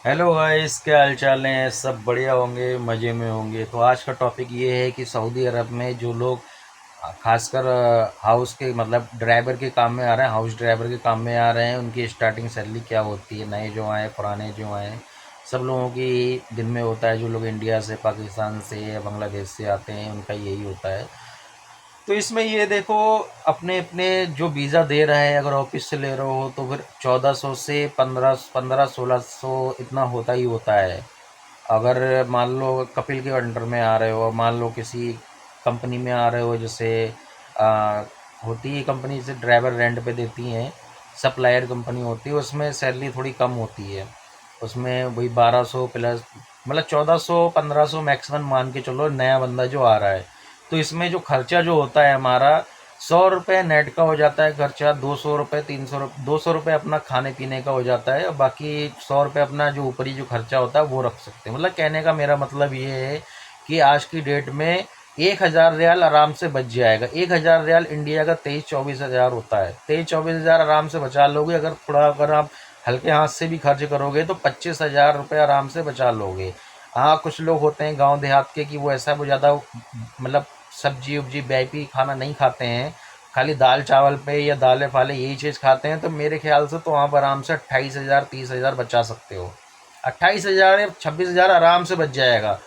Hello guys, क्या हाल चाल है। सब बढ़िया होंगे, मज़े में होंगे। तो आज का टॉपिक ये है कि सऊदी अरब में जो लोग खासकर हाउस के मतलब ड्राइवर के काम में आ रहे हैं, हाउस ड्राइवर के काम में आ रहे हैं, उनकी स्टार्टिंग सैलरी क्या होती है। नए जो आए, पुराने जो आए, सब लोगों की दिन में होता है। जो लोग इंडिया से, पाकिस्तान से या बांग्लादेश से आते हैं, उनका यही होता है। तो इसमें ये देखो, अपने अपने जो वीज़ा दे रहे हैं, अगर ऑफिस से ले रहे हो तो फिर 1400 से 1600 इतना होता ही होता है। अगर मान लो कपिल के अंडर में आ रहे हो, मान लो किसी कंपनी में आ रहे हो, जैसे आ, होती है कंपनी से ड्राइवर रेंट पे देती हैं, सप्लायर कंपनी होती है, उसमें सैलरी थोड़ी कम होती है। उसमें वही 1200 प्लस, मतलब 1400 1500 मैक्सिमम मान के चलो, नया बंदा जो आ रहा है। तो इसमें जो खर्चा जो होता है हमारा, 100 रुपये नेट का हो जाता है खर्चा। 200 रुपये, 300 रुपये, 200 रुपये अपना खाने पीने का हो जाता है, और बाकी 100 रुपये अपना जो ऊपरी जो खर्चा होता है वो रख सकते हैं। मतलब कहने का मेरा मतलब ये है कि आज की डेट में 1000 रियाल आराम से बच जाएगा। 1000 रियाल इंडिया का 23-24 हज़ार होता है। 23-24 हज़ार आराम से बचा लोगे। अगर थोड़ा अगर आप हल्के हाथ से भी खर्च करोगे तो 25,000 रुपये आराम से बचा लोगे। हाँ, कुछ लोग होते हैं गांव देहात के कि वो ऐसा वो ज़्यादा मतलब सब्जी उब्जी वीआईपी खाना नहीं खाते हैं, खाली दाल चावल पे या दालें फाले यही चीज़ खाते हैं। तो मेरे ख्याल से तो आप आराम से 28,000 30,000 बचा सकते हो। 28,000 या 26,000 आराम से बच जाएगा,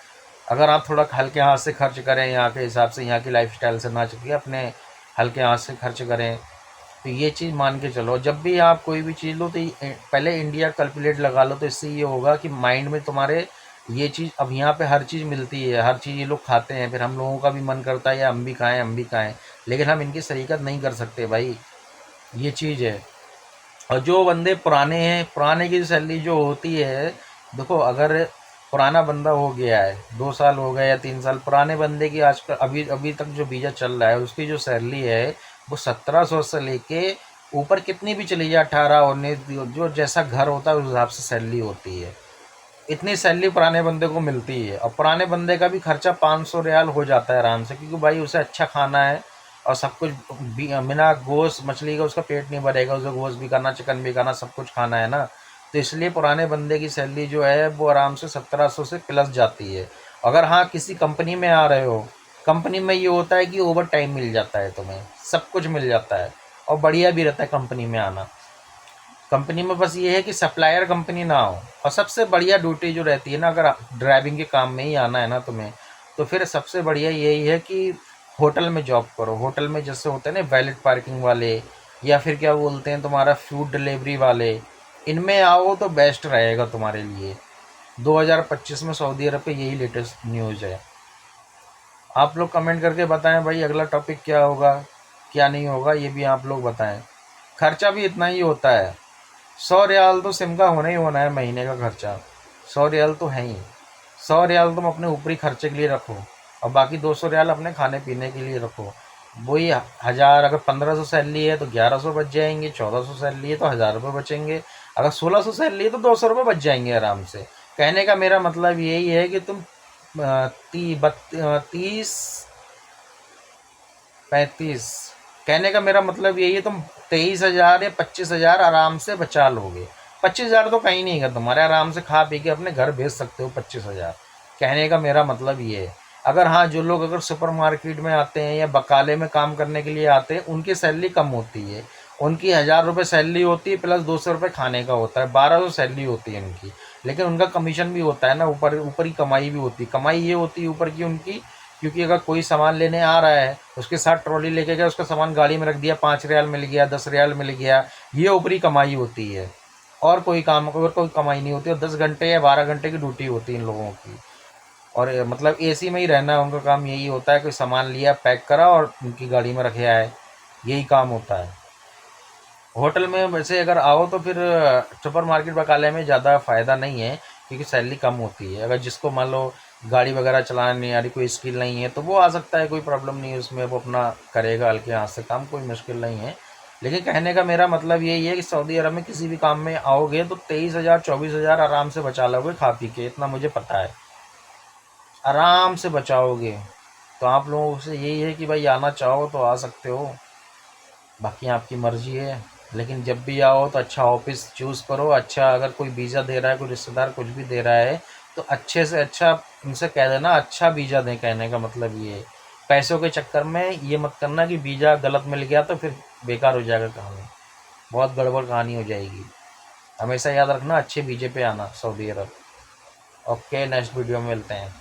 अगर आप थोड़ा हल्के हाथ से खर्च करें, यहाँ के हिसाब से, यहाँ की लाइफस्टाइल से ना चुके अपने हल्के हाथ से खर्च करें। तो ये चीज़ मान के चलो, जब भी आप कोई भी चीज़ लो तो पहले इंडिया कैलकुलेट लगा लो। तो इससे ये होगा कि माइंड में तुम्हारे ये चीज़, अब यहाँ पे हर चीज़ मिलती है, हर चीज़ ये लोग खाते हैं, फिर हम लोगों का भी मन करता है या हम भी खाएं, हम भी खाएं, लेकिन हम इनकी शरीकत नहीं कर सकते भाई। ये चीज़ है। और जो बंदे पुराने हैं, पुराने की सैलरी जो होती है, देखो अगर पुराना बंदा हो गया है, 2 साल हो गए या 3 साल, पुराने बंदे की आजकल अभी अभी तक जो वीज़ा चल रहा है उसकी जो सैलरी है वो 1700 से लेके ऊपर कितनी भी चली जाए, 18 19, जो जैसा घर होता है उस हिसाब से सैलरी होती है। इतनी सैलरी पुराने बंदे को मिलती है, और पुराने बंदे का भी खर्चा 500 रियाल हो जाता है आराम से, क्योंकि भाई उसे अच्छा खाना है और सब कुछ बिना गोश्त मछली का उसका पेट नहीं भरेगा, उसे गोश्त भी खाना, चिकन भी खाना, सब कुछ खाना है ना। तो इसलिए पुराने बंदे की सैलरी जो है वो आराम से 1700 से प्लस जाती है। अगर हाँ किसी कंपनी में आ रहे हो, कंपनी में ये होता है कि ओवर टाइम मिल जाता है, तुम्हें सब कुछ मिल जाता है, और बढ़िया भी रहता है कंपनी में आना। कंपनी में बस ये है कि सप्लायर कंपनी ना हो। और सबसे बढ़िया ड्यूटी जो रहती है ना, अगर ड्राइविंग के काम में ही आना है ना तुम्हें, तो फिर सबसे बढ़िया यही है कि होटल में जॉब करो। होटल में जैसे होते हैं ना वैलेट पार्किंग वाले, या फिर क्या बोलते हैं तुम्हारा फूड डिलीवरी वाले, इनमें आओ तो बेस्ट रहेगा तुम्हारे लिए। 2025 में सऊदी अरब पे यही लेटेस्ट न्यूज़ है। आप लोग कमेंट करके बताएं भाई, अगला टॉपिक क्या होगा, क्या नहीं होगा, ये भी आप लोग बताएं। खर्चा भी इतना ही होता है। 100 रियाल तो सिम का होना ही होना है महीने का खर्चा। 100 रियाल तो है ही। 100 रियाल तुम अपने ऊपरी खर्चे के लिए रखो, और बाकी 200 रियाल अपने खाने पीने के लिए रखो। वही 1000, अगर 1500 सैलरी है तो 1100 बच जाएंगे, 1400 सैलरी है तो 1000 रुपये बचेंगे, अगर 1600 सैलरी है तो 200 रुपये बच जाएंगे आराम से। कहने का मेरा मतलब यही है कि तुम 30 35, कहने का मेरा मतलब यही है, तुम 23,000 या 25,000 आराम से बचा लोगे। 25,000 तो कहीं नहीं है तुम्हारे, आराम से खा पी के अपने घर भेज सकते हो 25,000। कहने का मेरा मतलब ये है। अगर हाँ, जो लोग अगर सुपर मार्केट में आते हैं या बकाले में काम करने के लिए आते हैं, उनकी सैलरी कम होती है। उनकी 1000 रुपये सैलरी होती है, प्लस 200 रुपये खाने का होता है, 1200 सैलरी होती है उनकी। लेकिन उनका कमीशन भी होता है ना, ऊपर ऊपर की कमाई भी होती है। कमाई ये होती है ऊपर की उनकी, क्योंकि अगर कोई सामान लेने आ रहा है, उसके साथ ट्रॉली लेके गया, उसका सामान गाड़ी में रख दिया, 5 रियाल मिल गया, 10 रियाल मिल गया, ये ऊपरी कमाई होती है। और कोई काम, और कोई कमाई नहीं होती। और 10 घंटे या 12 घंटे की ड्यूटी होती है इन लोगों की। और मतलब एसी में ही रहना है उनका काम, यही होता है। कोई सामान लिया, पैक करा और उनकी गाड़ी में रखे आए, यही काम होता है। होटल में वैसे अगर आओ तो फिर सुपर मार्केट बकाले में ज़्यादा फ़ायदा नहीं है, क्योंकि सैलरी कम होती है। अगर जिसको मान लो गाड़ी वगैरह चलाने नहीं आ रही, कोई स्किल नहीं है, तो वो आ सकता है, कोई प्रॉब्लम नहीं है उसमें, वो अपना करेगा हल्के हाथ से काम, कोई मुश्किल नहीं है। लेकिन कहने का मेरा मतलब यही है कि सऊदी अरब में किसी भी काम में आओगे तो 23,000 24,000 आराम से बचा लोगे खा पी के, इतना मुझे पता है। आराम से बचाओगे। तो आप लोगों से यही है कि भाई आना चाहो तो आ सकते हो, बाकी आपकी मर्जी है। लेकिन जब भी आओ तो अच्छा ऑफिस चूज़ करो। अच्छा, अगर कोई वीज़ा दे रहा है, कोई रिश्तेदार कुछ भी दे रहा है, तो अच्छे से अच्छा उनसे कह देना अच्छा वीज़ा दें। कहने का मतलब ये है, पैसों के चक्कर में ये मत करना कि वीज़ा गलत मिल गया तो फिर बेकार हो जाएगा कहानी, बहुत गड़बड़ कहानी हो जाएगी। हमेशा याद रखना अच्छे वीज़े पे आना सऊदी अरब। ओके, नेक्स्ट वीडियो में मिलते हैं।